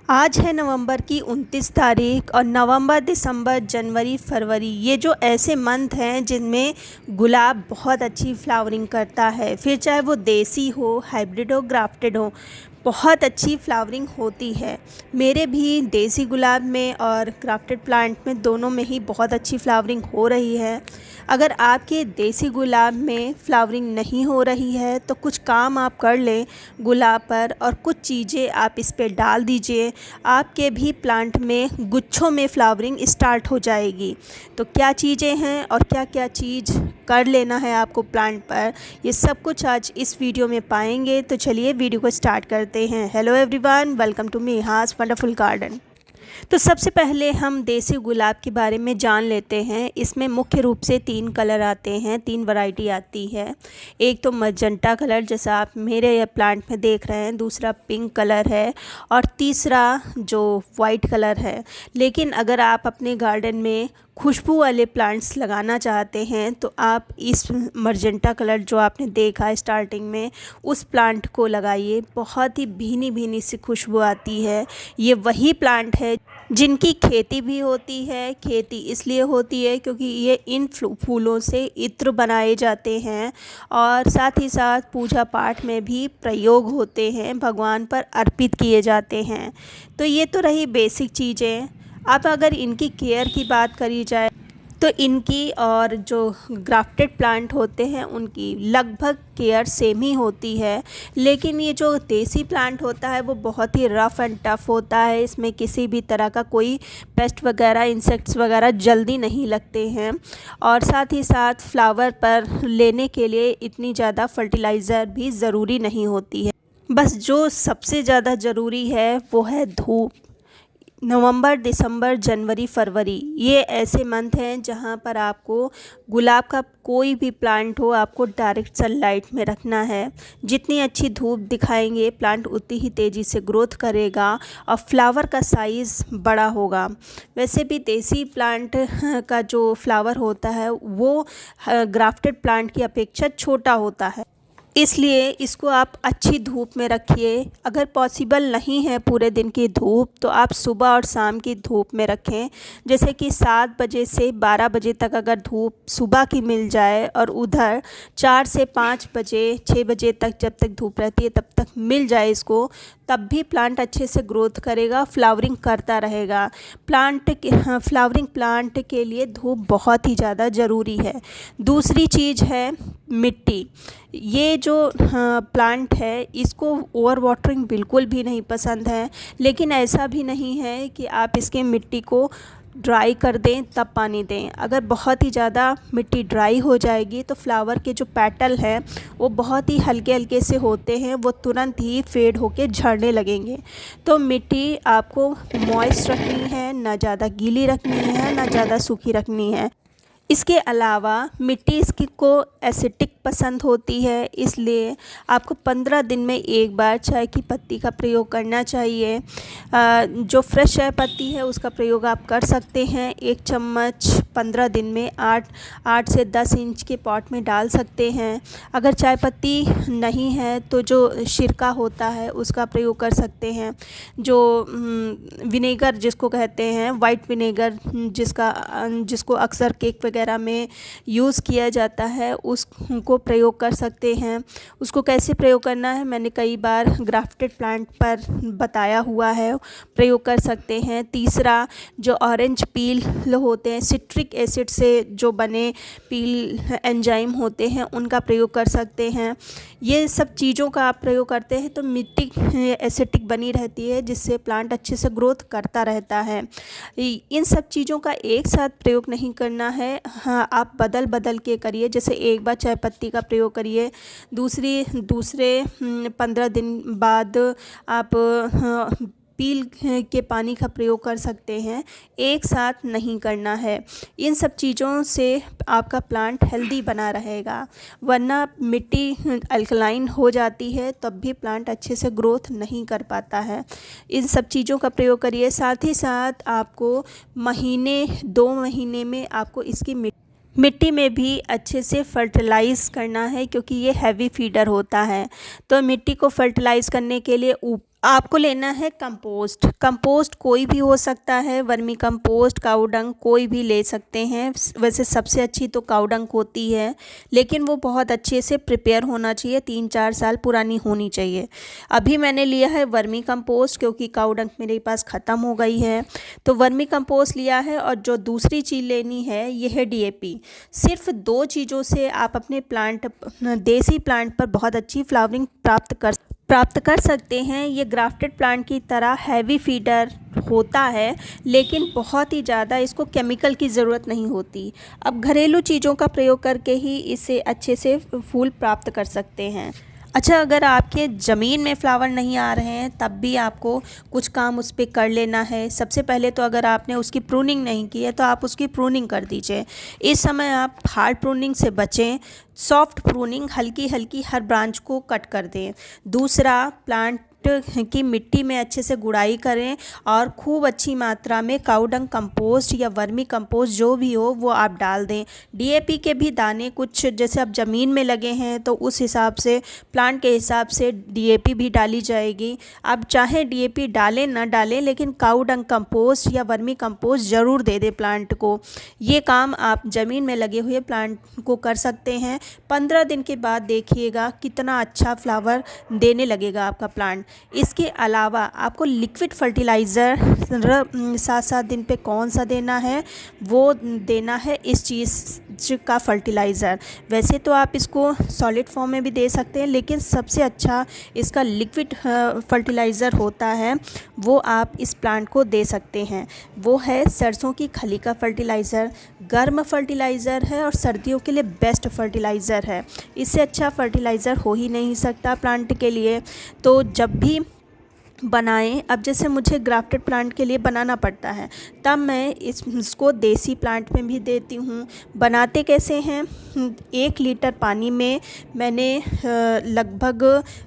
आज है नवंबर की 29 तारीख और नवंबर, दिसंबर, जनवरी, फरवरी ये जो ऐसे मंथ हैं जिनमें गुलाब बहुत अच्छी फ्लावरिंग करता है। फिर चाहे वो देसी हो, हाइब्रिड हो, ग्राफ्टेड हो, बहुत अच्छी फ्लावरिंग होती है। मेरे भी देसी गुलाब में और ग्राफ्टेड प्लांट में दोनों में ही बहुत अच्छी फ्लावरिंग हो रही है। अगर आपके देसी गुलाब में फ्लावरिंग नहीं हो रही है तो कुछ काम आप कर लें गुलाब पर और कुछ चीज़ें आप इस पे डाल दीजिए, आपके भी प्लांट में गुच्छों में फ्लावरिंग स्टार्ट हो जाएगी। तो क्या चीज़ें हैं और क्या क्या चीज़ कर लेना है आपको प्लांट पर, ये सब कुछ आज इस वीडियो में पाएंगे। तो चलिए वीडियो को स्टार्ट करते हैं। Hello everyone, welcome to Neha's wonderful garden. तो सबसे पहले हम देसी गुलाब के बारे में जान लेते हैं। इसमें मुख्य रूप से 3 कलर आते हैं, 3 वैरायटी आती है। एक तो मजेंटा कलर जैसा आप मेरे प्लांट में देख रहे हैं, दूसरा पिंक कलर है और तीसरा जो वाइट कलर है। लेकिन अगर आप अपने गार्डन में खुशबू वाले प्लांट्स लगाना चाहते हैं तो आप इस मजेंटा कलर जो आपने देखा स्टार्टिंग में उस प्लांट को लगाइए। बहुत ही भीनी भीनी सी खुशबू आती है। ये वही प्लांट है जिनकी खेती भी होती है। खेती इसलिए होती है क्योंकि ये इन फूलों से इत्र बनाए जाते हैं और साथ ही साथ पूजा पाठ में भी प्रयोग होते हैं, भगवान पर अर्पित किए जाते हैं। तो ये तो रही बेसिक चीज़ें। अब अगर इनकी केयर की बात करी जाए तो इनकी और जो ग्राफ्टेड प्लांट होते हैं उनकी लगभग केयर सेम ही होती है। लेकिन ये जो देसी प्लांट होता है वो बहुत ही रफ़ एंड टफ़ होता है। इसमें किसी भी तरह का कोई पेस्ट वगैरह, इंसेक्ट्स वगैरह जल्दी नहीं लगते हैं और साथ ही साथ फ्लावर पर लेने के लिए इतनी ज़्यादा फर्टिलाइज़र भी ज़रूरी नहीं होती है। बस जो सबसे ज़्यादा ज़रूरी है वो है धूप। नवंबर, दिसंबर, जनवरी, फरवरी ये ऐसे मंथ हैं जहां पर आपको गुलाब का कोई भी प्लांट हो आपको डायरेक्ट सनलाइट में रखना है। जितनी अच्छी धूप दिखाएंगे प्लांट उतनी ही तेज़ी से ग्रोथ करेगा और फ्लावर का साइज़ बड़ा होगा। वैसे भी देसी प्लांट का जो फ्लावर होता है वो ग्राफ्टेड प्लांट की अपेक्षा छोटा होता है, इसलिए इसको आप अच्छी धूप में रखिए। अगर पॉसिबल नहीं है पूरे दिन की धूप तो आप सुबह और शाम की धूप में रखें। जैसे कि 7 बजे से 12 बजे तक अगर धूप सुबह की मिल जाए और उधर 4 से 5 बजे 6 बजे तक जब तक धूप रहती है तब तक मिल जाए इसको, तब भी प्लांट अच्छे से ग्रोथ करेगा, फ्लावरिंग करता रहेगा। फ्लावरिंग प्लांट के लिए धूप बहुत ही ज़्यादा ज़रूरी है। दूसरी चीज़ है मिट्टी। ये जो प्लांट है इसको ओवर वाटरिंग बिल्कुल भी नहीं पसंद है, लेकिन ऐसा भी नहीं है कि आप इसके मिट्टी को ड्राई कर दें तब पानी दें। अगर बहुत ही ज़्यादा मिट्टी ड्राई हो जाएगी तो फ्लावर के जो पेटल हैं वो बहुत ही हल्के हल्के से होते हैं, वो तुरंत ही फेड होके झड़ने लगेंगे। तो मिट्टी आपको मॉइस्ट रखनी है, ना ज़्यादा गीली रखनी है ना ज़्यादा सूखी रखनी है। इसके अलावा मिट्टी इसकी को एसिडिक पसंद होती है, इसलिए आपको 15 दिन में एक बार चाय की पत्ती का प्रयोग करना चाहिए। जो फ्रेश चाय पत्ती है उसका प्रयोग आप कर सकते हैं। 1 चम्मच 15 दिन में 8 से 10 इंच के पॉट में डाल सकते हैं। अगर चाय पत्ती नहीं है तो जो सिरका होता है उसका प्रयोग कर सकते हैं। जो विनेगर जिसको कहते हैं, वाइट विनेगर जिसको अक्सर केक वगैरह में यूज़ किया जाता है, उसको प्रयोग कर सकते हैं। उसको कैसे प्रयोग करना है मैंने कई बार ग्राफ्टेड प्लांट पर बताया हुआ है, प्रयोग कर सकते हैं। तीसरा, जो ऑरेंज पील होते हैं, सिट्रिक एसिड से जो बने पील एंजाइम होते हैं, उनका प्रयोग कर सकते हैं। ये सब चीज़ों का आप प्रयोग करते हैं तो मिट्टी एसिडिक बनी रहती है, जिससे प्लांट अच्छे से ग्रोथ करता रहता है। इन सब चीज़ों का एक साथ प्रयोग नहीं करना है। हाँ, आप बदल बदल के करिए। जैसे एक बार चाय पत्ती का प्रयोग करिए, दूसरे 15 दिन बाद आप पील के पानी का प्रयोग कर सकते हैं। एक साथ नहीं करना है। इन सब चीज़ों से आपका प्लांट हेल्दी बना रहेगा, वरना मिट्टी अल्कलाइन हो जाती है तब भी प्लांट अच्छे से ग्रोथ नहीं कर पाता है। इन सब चीज़ों का प्रयोग करिए। साथ ही साथ आपको 2 महीने में आपको इसकी मिट्टी में भी अच्छे से फर्टिलाइज़ करना है, क्योंकि ये हैवी फीडर होता है। तो मिट्टी को फर्टिलाइज़ करने के लिए आपको लेना है कंपोस्ट। कंपोस्ट कोई भी हो सकता है, वर्मी कंपोस्ट, काऊ डंग, कोई भी ले सकते हैं। वैसे सबसे अच्छी तो काऊ डंग होती है, लेकिन वो बहुत अच्छे से प्रिपेयर होना चाहिए, 3-4 साल पुरानी होनी चाहिए। अभी मैंने लिया है वर्मी कंपोस्ट, क्योंकि काऊ डंग मेरे पास ख़त्म हो गई है, तो वर्मी कंपोस्ट लिया है। और जो दूसरी चीज़ लेनी है ये है डीएपी। सिर्फ 2 चीज़ों से आप अपने देसी प्लांट पर बहुत अच्छी फ्लावरिंग प्राप्त कर सकते हैं। ये ग्राफ्टेड प्लांट की तरह हैवी फीडर होता है, लेकिन बहुत ही ज़्यादा इसको केमिकल की ज़रूरत नहीं होती। अब घरेलू चीज़ों का प्रयोग करके ही इसे अच्छे से फूल प्राप्त कर सकते हैं। अच्छा, अगर आपके ज़मीन में फ्लावर नहीं आ रहे हैं तब भी आपको कुछ काम उस पे कर लेना है। सबसे पहले तो अगर आपने उसकी प्रूनिंग नहीं की है तो आप उसकी प्रूनिंग कर दीजिए। इस समय आप हार्ड प्रूनिंग से बचें, सॉफ्ट प्रूनिंग, हल्की हल्की हर ब्रांच को कट कर दें। दूसरा, प्लांट की मिट्टी में अच्छे से गुड़ाई करें और खूब अच्छी मात्रा में काऊ डंग कंपोस्ट या वर्मी कंपोस्ट जो भी हो वो आप डाल दें। डीएपी के भी दाने कुछ, जैसे अब ज़मीन में लगे हैं तो उस हिसाब से, प्लांट के हिसाब से डीएपी भी डाली जाएगी। आप चाहे डीएपी डालें ना डालें, लेकिन काऊ डंग कंपोस्ट या वर्मी कंपोस्ट ज़रूर दे दें प्लांट को। ये काम आप ज़मीन में लगे हुए प्लांट को कर सकते हैं। 15 दिन के बाद देखिएगा कितना अच्छा फ्लावर देने लगेगा आपका प्लांट। इसके अलावा आपको लिक्विड फर्टिलाइज़र 7-7 दिन पे कौन सा देना है, वो देना है इस चीज़ का फर्टिलाइज़र। वैसे तो आप इसको सॉलिड फॉर्म में भी दे सकते हैं, लेकिन सबसे अच्छा इसका लिक्विड फर्टिलाइज़र होता है, वो आप इस प्लांट को दे सकते हैं। वो है सरसों की खली का फर्टिलाइज़र। गर्म फर्टिलाइज़र है और सर्दियों के लिए बेस्ट फर्टिलाइज़र है। इससे अच्छा फर्टिलाइज़र हो ही नहीं सकता प्लांट के लिए। तो जब भी बनाएं, अब जैसे मुझे ग्राफ्टेड प्लांट के लिए बनाना पड़ता है, तब मैं इसको देसी प्लांट में भी देती हूँ। बनाते कैसे हैं, 1 लीटर पानी में मैंने लगभग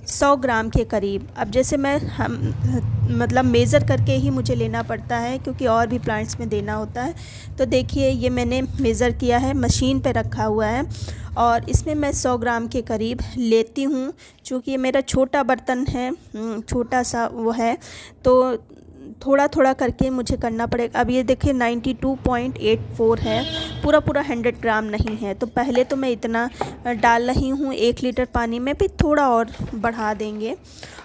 100 ग्राम के करीब, अब जैसे मतलब मेज़र करके ही मुझे लेना पड़ता है, क्योंकि और भी प्लांट्स में देना होता है। तो देखिए, ये मैंने मेज़र किया है, मशीन पे रखा हुआ है, और इसमें मैं 100 ग्राम के करीब लेती हूँ। चूँकि ये मेरा छोटा बर्तन है, छोटा सा वो है, तो थोड़ा थोड़ा करके मुझे करना पड़ेगा। अब ये देखिए 92.84 है, पूरा 100 ग्राम नहीं है। तो पहले तो मैं इतना डाल रही हूँ 1 लीटर पानी में, फिर थोड़ा और बढ़ा देंगे।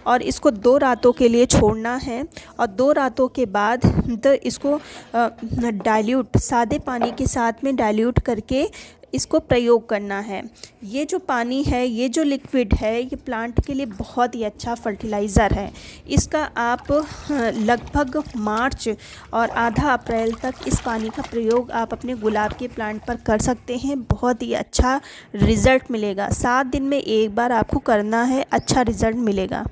और इसको 2 रातों के लिए छोड़ना है, और 2 रातों के बाद तो इसको डाइल्यूट, सादे पानी के साथ में डाइल्यूट करके इसको प्रयोग करना है। ये जो पानी है, ये जो लिक्विड है, ये प्लांट के लिए बहुत ही अच्छा फर्टिलाइज़र है। इसका आप लगभग मार्च और आधा अप्रैल तक इस पानी का प्रयोग आप अपने गुलाब के प्लांट पर कर सकते हैं। बहुत ही अच्छा रिज़ल्ट मिलेगा। 7 दिन में एक बार आपको करना है, अच्छा रिज़ल्ट मिलेगा।